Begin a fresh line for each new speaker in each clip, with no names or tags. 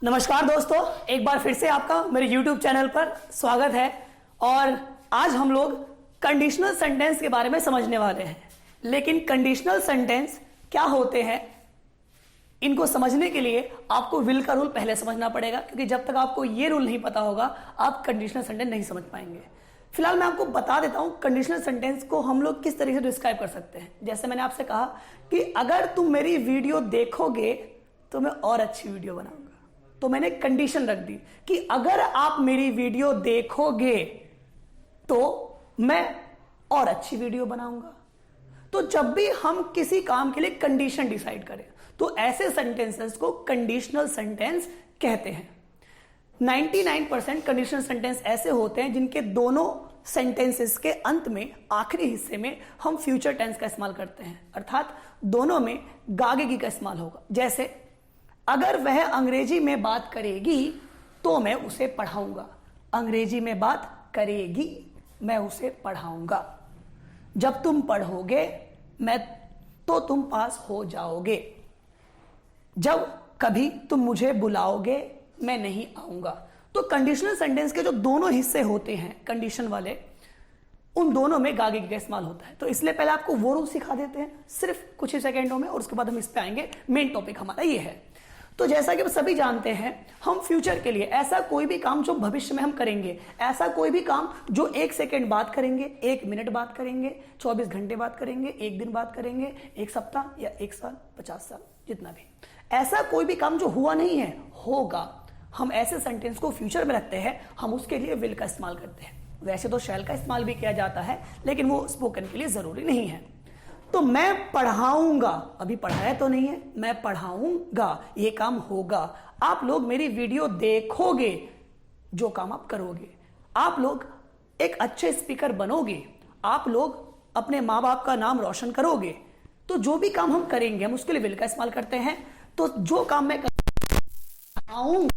नमस्कार दोस्तों, एक बार फिर से आपका मेरे YouTube चैनल पर स्वागत है। और आज हम लोग कंडीशनल सेंटेंस के बारे में समझने वाले हैं। लेकिन कंडीशनल सेंटेंस क्या होते हैं, इनको समझने के लिए आपको विल का रूल पहले समझना पड़ेगा, क्योंकि जब तक आपको ये रूल नहीं पता होगा आप कंडीशनल सेंटेंस नहीं समझ पाएंगे। फिलहाल मैं आपको बता देता हूं कंडीशनल सेंटेंस को हम लोग किस तरीके से डिस्क्राइब कर सकते हैं। जैसे मैंने आपसे कहा कि अगर तुम मेरी वीडियो देखोगे तो मैं और अच्छी वीडियो बनाऊंगा, तो मैंने कंडीशन रख दी कि अगर आप मेरी वीडियो देखोगे तो मैं और अच्छी वीडियो बनाऊंगा। तो जब भी हम किसी काम के लिए कंडीशन डिसाइड करें तो ऐसे सेंटेंसेस को कंडीशनल सेंटेंस कहते हैं। 99% कंडीशनल सेंटेंस ऐसे होते हैं जिनके दोनों सेंटेंसेस के अंत में, आखिरी हिस्से में हम फ्यूचर टेंस का इस्तेमाल करते हैं, अर्थात दोनों में गागेगी का इस्तेमाल होगा। जैसे अगर वह अंग्रेजी में बात करेगी तो मैं उसे पढ़ाऊंगा। अंग्रेजी में बात करेगी, मैं उसे पढ़ाऊंगा। जब तुम पढ़ोगे तो तुम पास हो जाओगे। जब कभी तुम मुझे बुलाओगे मैं नहीं आऊंगा। तो कंडीशनल सेंटेंस के जो दोनों हिस्से होते हैं कंडीशन वाले, उन दोनों में गागेगी का इस्तेमाल होता है। तो इसलिए पहले आपको वो रूल सिखा देते हैं सिर्फ कुछ ही सेकेंडों में, और उसके बाद हम इस पे आएंगे। मेन टॉपिक हमारा ये है। तो जैसा कि सभी जानते हैं, हम फ्यूचर के लिए ऐसा कोई भी काम जो भविष्य में हम करेंगे, ऐसा कोई भी काम जो 1 सेकेंड बात करेंगे, 1 मिनट बात करेंगे, 24 घंटे बात करेंगे, 1 दिन बात करेंगे, 1 सप्ताह या 1 साल, 50 साल, जितना भी, ऐसा कोई भी काम जो हुआ नहीं है, होगा, हम ऐसे सेंटेंस को फ्यूचर में रखते हैं। हम उसके लिए विल का इस्तेमाल करते हैं। वैसे तो शैल का इस्तेमाल भी किया जाता है, लेकिन वो स्पोकन के लिए जरूरी नहीं है। तो मैं पढ़ाऊंगा, अभी पढ़ाया तो नहीं है, मैं पढ़ाऊंगा, ये काम होगा। आप लोग मेरी वीडियो देखोगे, जो काम आप करोगे। आप लोग एक अच्छे स्पीकर बनोगे, आप लोग अपने माँ बाप का नाम रोशन करोगे। तो जो भी काम हम करेंगे हम उसके लिए विल का इस्तेमाल करते हैं। तो जो काम मैं पढ़ाऊंगा,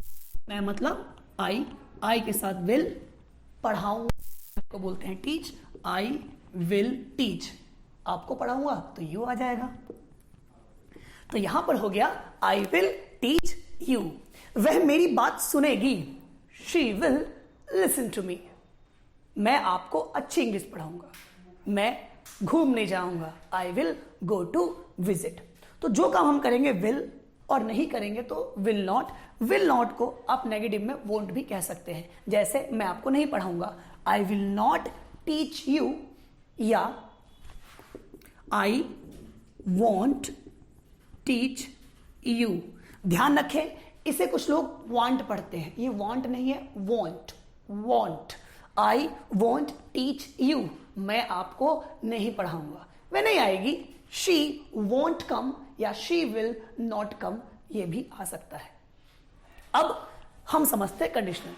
मैं मतलब आई के साथ विल, पढ़ाऊंगा को बोलते हैं टीच, आई विल टीच। आपको पढ़ाऊंगा तो यू आ जाएगा। तो यहां पर हो गया आई विल टीच यू। वह मेरी बात सुनेगी, she will listen to me. मैं आपको अच्छी इंग्लिश पढ़ाऊंगा, मैं घूमने जाऊंगा, I will go to visit. तो जो काम हम करेंगे विल, और नहीं करेंगे तो विल नॉट। विल नॉट को आप नेगेटिव में वोंट भी कह सकते हैं। जैसे मैं आपको नहीं पढ़ाऊंगा, I will not teach you, या आई वॉन्ट टीच यू। ध्यान रखें, इसे कुछ लोग वांट पढ़ते हैं, ये वांट नहीं है, want. Want, I want teach you, मैं आपको नहीं पढ़ाऊंगा। वह नहीं आएगी, शी वॉन्ट कम या शी विल नॉट कम, ये भी आ सकता है। अब हम समझते हैं कंडीशनल।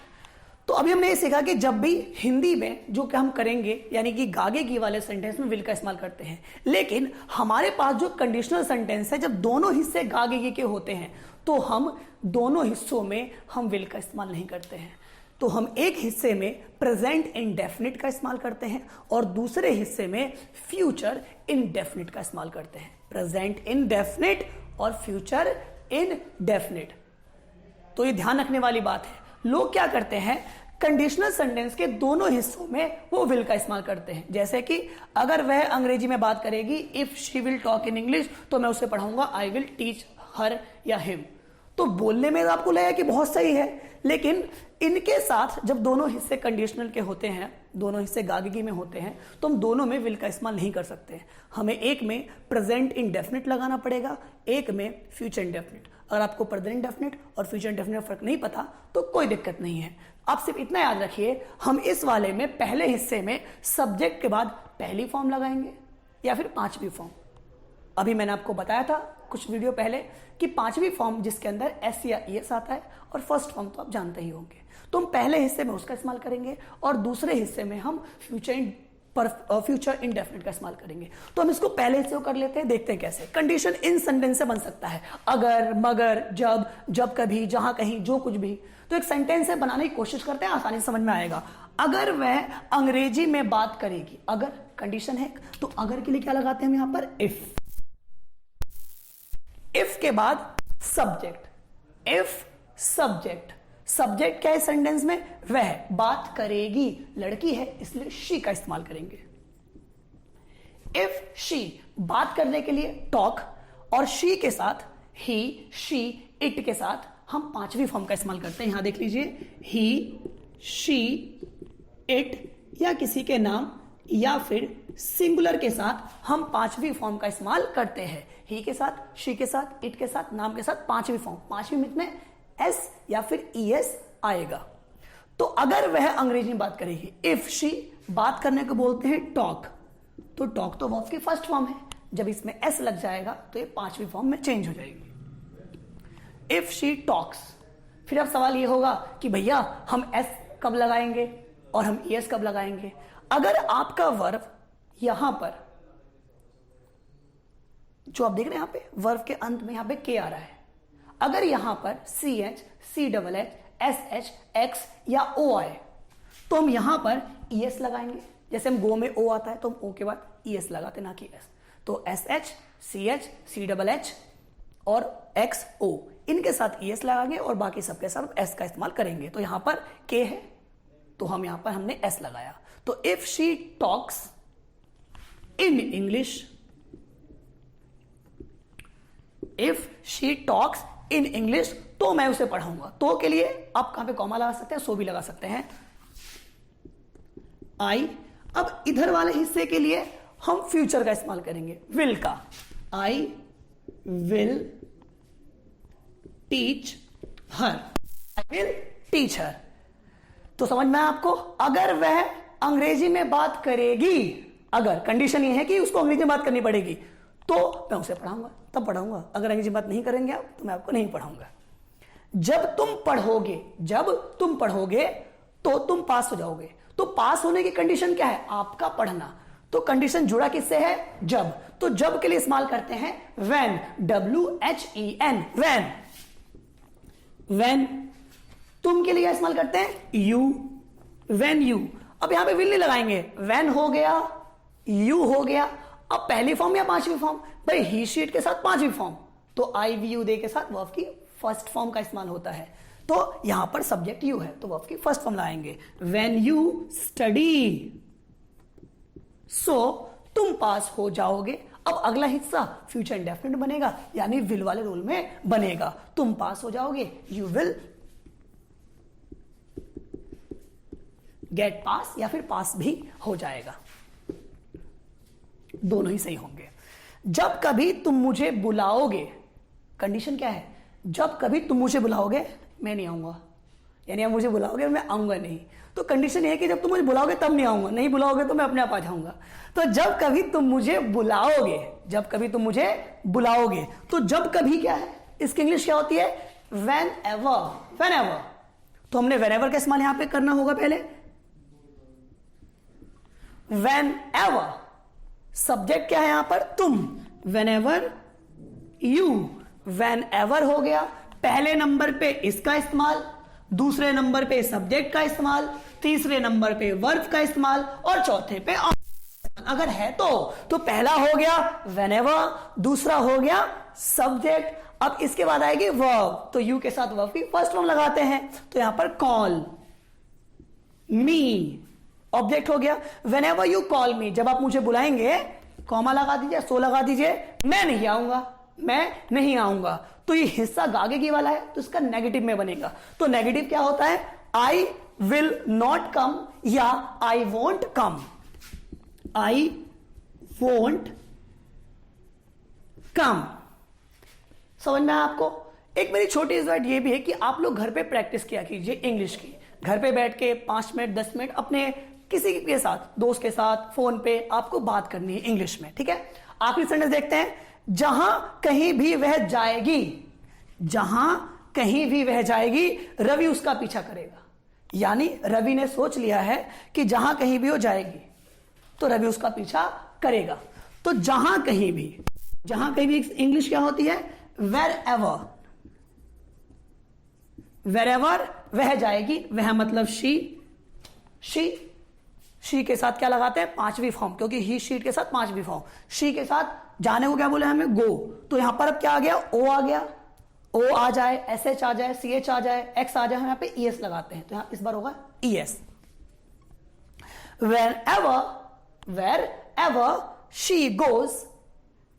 तो अभी हमने ये सीखा कि जब भी हिंदी में जो कि हम करेंगे, यानी कि गागेगी वाले सेंटेंस में विल का इस्तेमाल करते हैं। लेकिन हमारे पास जो कंडीशनल सेंटेंस है, जब दोनों हिस्से गागेगी के होते हैं तो हम दोनों हिस्सों में हम विल का इस्तेमाल नहीं करते हैं। तो हम एक हिस्से में प्रेजेंट इंडेफिनिट का इस्तेमाल करते हैं और दूसरे हिस्से में फ्यूचर इंडेफिनिट का इस्तेमाल करते हैं। प्रेजेंट इंडेफिनिट और फ्यूचर इंडेफिनिट। तो ये ध्यान रखने वाली बात है। लोग क्या करते हैं, कंडीशनल सेंटेंस के दोनों हिस्सों में वो विल का इस्तेमाल करते हैं। जैसे कि अगर वह अंग्रेजी में बात करेगी, if she will talk in English, तो मैं उसे पढ़ाऊंगा, आई विल टीच हर या हिम। तो बोलने में आपको लगेगा कि बहुत सही है, लेकिन इनके साथ जब दोनों हिस्से कंडीशनल के होते हैं, दोनों हिस्से गागेगी में होते हैं, तो हम दोनों में विल का इस्तेमाल नहीं कर सकते। हमें एक में प्रेजेंट इंडेफिनिट लगाना पड़ेगा, एक में फ्यूचर इंडेफिनिट। अगर आपको प्रेजेंट इंडेफिनिट और फ्यूचर इंडेफिनिट में फर्क नहीं पता तो कोई दिक्कत नहीं है। आप सिर्फ इतना याद रखिए, हम इस वाले में पहले हिस्से में सब्जेक्ट के बाद पहली फॉर्म लगाएंगे या फिर 5वीं फॉर्म। अभी मैंने आपको बताया था कुछ वीडियो पहले कि 5वीं फॉर्म जिसके अंदर एस या ईएस आता है, और फर्स्ट फॉर्म तो आप जानते ही होंगे। तो हम पहले हिस्से में उसका इस्तेमाल करेंगे और दूसरे हिस्से में हम फ्यूचर इंडेफिनिट का इस्तेमाल करेंगे। तो हम इसको पहले हिस्से को कर लेते हैं, देखते हैं कैसे। कंडीशन इन सेंटेंस से बन सकता है, अगर, मगर, जब, जब कभी, जहां कहीं, जो कुछ भी। तो एक सेंटेंस है बनाने की कोशिश करते हैं, आसानी से समझ में आएगा। अगर वह अंग्रेजी में बात करेगी, अगर कंडीशन है तो अगर के लिए क्या लगाते हैं हम यहां पर, इफ। इफ के बाद सब्जेक्ट, इफ सब्जेक्ट। सब्जेक्ट क्या है सेंटेंस में? वह बात करेगी, लड़की है इसलिए शी का इस्तेमाल करेंगे। इफ शी बात करने के लिए टॉक, और शी के साथ ही, शी, इट के साथ हम पांचवी फॉर्म का इस्तेमाल करते हैं। यहां देख लीजिए, ही, शी, इट या किसी के नाम या फिर सिंगुलर के साथ हम पांचवी फॉर्म का इस्तेमाल करते हैं। ही के साथ, शी के साथ, इट के साथ, नाम के साथ पांचवी फॉर्म। पांचवी में एस या फिर ईएस आएगा। तो अगर वह अंग्रेजी में बात करेगी, इफ शी बात करने को बोलते हैं टॉक, तो टॉक तो वर्ब की फर्स्ट फॉर्म है, जब इसमें एस लग जाएगा तो ये पांचवी फॉर्म में चेंज हो जाएगी। If she talks. फिर अब सवाल ये होगा कि भैया हम एस कब लगाएंगे और हम ईएस कब लगाएंगे? अगर आपका वर्ब यहां पर जो आप देख रहे हैं, यहां पे वर्ब के अंत में यहां पे के आ रहा है, अगर यहां पर C H, C double H, S H, X या ओ आए तो हम यहां पर ईएस लगाएंगे। जैसे हम गो में ओ आता है तो हम ओ के बाद ईएस लगाते, ना कि एस। तो S H, C double H और एक्स ओ, इनके साथ ईएस लगाएंगे और बाकी सबके साथ एस का इस्तेमाल करेंगे। तो यहां पर के है तो हम यहां पर हमने एस लगाया। तो if she talks in English, if she talks in English, तो मैं उसे पढ़ाऊंगा। तो के लिए आप कहां पे कॉमा लगा सकते हैं, सो भी लगा सकते हैं। आई, अब इधर वाले हिस्से के लिए हम फ्यूचर का इस्तेमाल करेंगे, विल का। I will teach her, I will teach हर। तो समझ में आपको, अगर वह अंग्रेजी में बात करेगी, अगर कंडीशन ये है कि उसको अंग्रेजी में बात करनी पड़ेगी, तो मैं उसे पढ़ाऊंगा, तब पढ़ाऊंगा। अगर अंग्रेजी बात नहीं करेंगे आप तो मैं आपको नहीं पढ़ाऊंगा। जब तुम पढ़ोगे तो तुम पास हो जाओगे। तो पास होने की कंडीशन क्या है? आपका पढ़ना। तो कंडीशन जुड़ा किससे है? जब। तो जब के लिए इस्तेमाल करते हैं when, WHEN, when। तुम के लिए इस्तेमाल करते हैं you, when you। अब यहां पे विल नहीं लगाएंगे, when हो गया, you हो गया। अब पहली फॉर्म या पांचवी फॉर्म? भाई ही शीट के साथ पांचवी फॉर्म, तो आई वी यू दे के साथ वर्ब की फर्स्ट फॉर्म का इस्तेमाल होता है। तो यहां पर सब्जेक्ट यू है तो वर्ब की फर्स्ट फॉर्म लाएंगे, व्हेन यू स्टडी, सो तुम पास हो जाओगे। अब अगला हिस्सा फ्यूचर इंडेफिनिट बनेगा, यानी विल वाले रोल में बनेगा। तुम पास हो जाओगे, यू विल गेट पास, या फिर पास भी हो जाएगा, दोनों ही सही होंगे। जब कभी तुम मुझे बुलाओगे, कंडीशन क्या है? जब कभी तुम मुझे बुलाओगे मैं नहीं आऊंगा, यानी आप मुझे बुलाओगे मैं आऊंगा नहीं। तो कंडीशन ये है कि जब तुम मुझे बुलाओगे तब नहीं आऊंगा, नहीं बुलाओगे तो मैं अपने आप आ जाऊंगा। तो जब कभी तुम मुझे बुलाओगे, जब कभी तुम मुझे बुलाओगे, तो जब कभी क्या है? इसकी इंग्लिश क्या होती है? whenever। तो हमने whenever का इस्तेमाल यहां पे करना होगा पहले। whenever, सब्जेक्ट क्या है यहां पर? तुम। whenever you, whenever हो गया। पहले नंबर पे इसका इस्तेमाल, दूसरे नंबर पे सब्जेक्ट का इस्तेमाल, तीसरे नंबर पे वर्ब का इस्तेमाल और चौथे पे अगर है तो पहला हो गया whenever, दूसरा हो गया सब्जेक्ट। अब इसके बाद आएगी वर्ब, तो यू के साथ वर्ब की फर्स्ट फॉर्म लगाते हैं। तो यहां पर कॉल मी, ऑब्जेक्ट हो गया। whenever you call me, जब आप मुझे बुलाएंगे, कॉमा लगा दीजिए, सो लगा दीजिए, मैं नहीं आऊंगा। तो ये हिस्सा गागे वाला है तो इसका नेगेटिव में बनेगा। तो नेगेटिव क्या होता है? आई विल नॉट कम या I won't come, I won't come. समझ में आया आपको? एक मेरी छोटी सी बात ये भी है कि आप लोग घर पे प्रैक्टिस किया कीजिए इंग्लिश की। घर पे बैठ के 5 मिनट 10 मिनट अपने किसी के साथ, दोस्त के साथ फोन पे आपको बात करनी है इंग्लिश में, ठीक है? आखिरी सेंटेंस देखते हैं। जहां कहीं भी वह जाएगी, रवि उसका पीछा करेगा। यानी रवि ने सोच लिया है कि जहां कहीं भी वो जाएगी तो रवि उसका पीछा करेगा। तो जहां कहीं भी इंग्लिश क्या होती है? wherever, वह जाएगी, वह मतलब शी के साथ क्या लगाते हैं? पांचवी फॉर्म, क्योंकि ही शीट के साथ पांचवी फॉर्म। शी के साथ जाने को क्या बोले हमें? गो। तो यहां पर अब क्या आ गया? ओ आ गया। ओ आ जाए, एस एच आ जाए, सी एच आ जाए, एक्स आ जाए, हम यहां पे ई एस लगाते हैं, तो यहां इस बार होगा E S. Wherever she goes,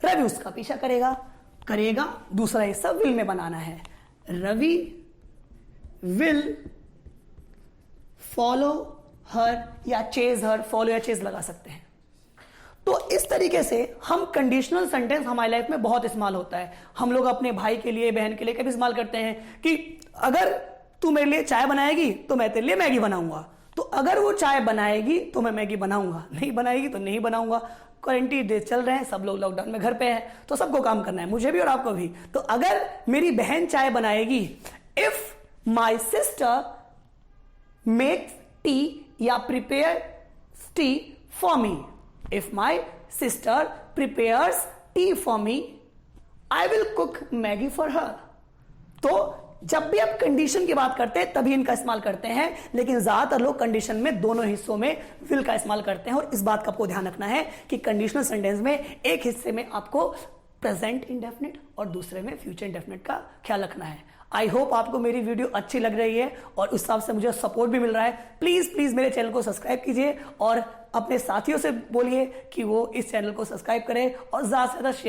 Ravi उसका पीछा करेगा। दूसरा हिस्सा विल में बनाना है, रवि विल फॉलो हर या चेज हर, फॉलो या चेज लगा सकते हैं। तो इस तरीके से हम कंडीशनल सेंटेंस हमारी लाइफ में बहुत इस्तेमाल होता है। हम लोग अपने भाई के लिए, बहन के लिए कभी इस्तेमाल करते हैं कि अगर तू मेरे लिए चाय बनाएगी तो मैं तेरे लिए मैगी बनाऊंगा। तो अगर वो चाय बनाएगी तो मैं मैगी बनाऊंगा, नहीं बनाएगी तो नहीं बनाऊंगा। क्वारंटीन डेज चल रहे हैं, सब लोग लॉकडाउन में घर पे हैं, तो सबको काम करना है, मुझे भी और आपको भी। तो अगर मेरी बहन चाय बनाएगी, if my sister makes tea या prepare tea for me, if my sister prepares tea for me, I will cook Maggie for her। तो जब भी आप कंडीशन की बात करते हैं तभी इनका इस्तेमाल करते हैं, लेकिन ज्यादातर लोग कंडीशन में दोनों हिस्सों में विल का इस्तेमाल करते हैं। और इस बात का आपको ध्यान रखना है कि कंडीशनल सेंटेंस में एक हिस्से में आपको प्रेजेंट इंडेफिनिट और दूसरे में फ्यूचर इंडेफिनिट का ख्याल रखना है। आई होप आपको मेरी वीडियो अच्छी लग रही है और उस हिसाब से मुझे सपोर्ट भी मिल रहा है। प्लीज मेरे चैनल को सब्सक्राइब कीजिए और अपने साथियों से बोलिए कि वो इस चैनल को सब्सक्राइब करें और ज्यादा से ज्यादा